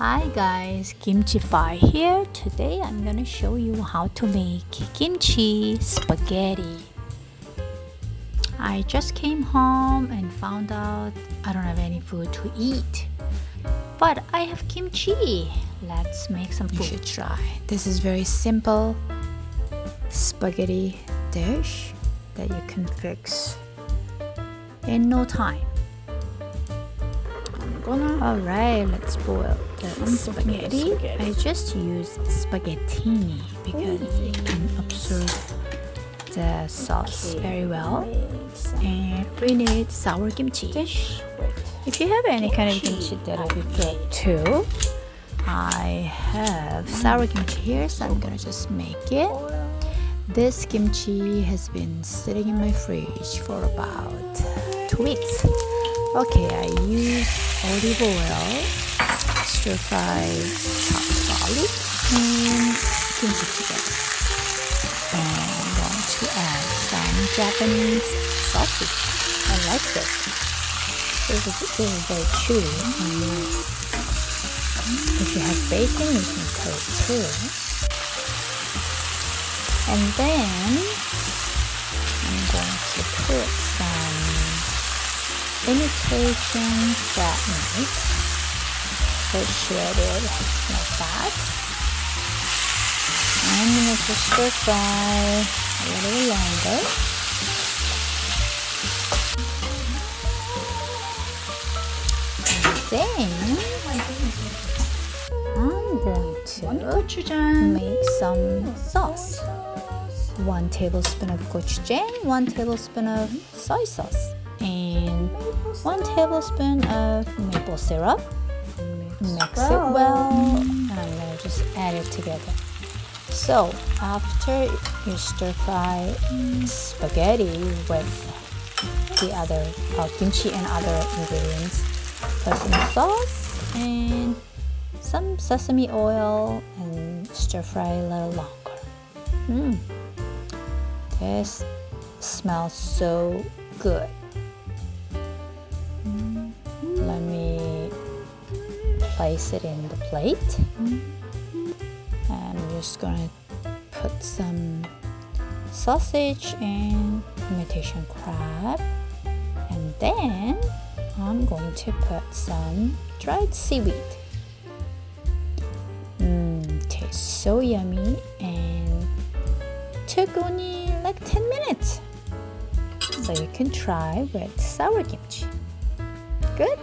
Hi guys, Kimchi Fi here. Today I'm gonna show you how to make kimchi spaghetti. I just came home and found out I don't have any food to eat, but I have kimchi. Let's make some food. You should try. This is very simple spaghetti dish that you can fix in no time. Alright, let's boil the spaghetti. I just use spaghettini because it can absorb the sauce very well. And we need sour kimchi. If you have any kind of kimchi, that will be good too. I have sour kimchi here, so I'm gonna just make it. This kimchi has been sitting in my fridge for about 2 weeks. Okay, I use olive oil, stir fry chopped garlic, and kimchi together. And I'm going to add some Japanese sausage. I like this. This is very chewy and nice. If you have bacon, you can put it too. And then I'm going to put some imitation fat meat, so shredded like that. I'm going to just stir fry a little longer. And then I'm going to make some sauce. 1 tablespoon of gochujang, 1 tablespoon of soy sauce, and 1 tablespoon of maple syrup. Mix it well, and I'm gonna just add it together. So after you stir fry spaghetti with the other kimchi and other ingredients, put some sauce and some sesame oil and stir fry a little longer. This smells so good. Let me place it in the plate. And I'm just gonna put some sausage and imitation crab. And then I'm going to put some dried seaweed. Tastes so yummy and took only like 10 minutes. So you can try with sour kimchi. Good?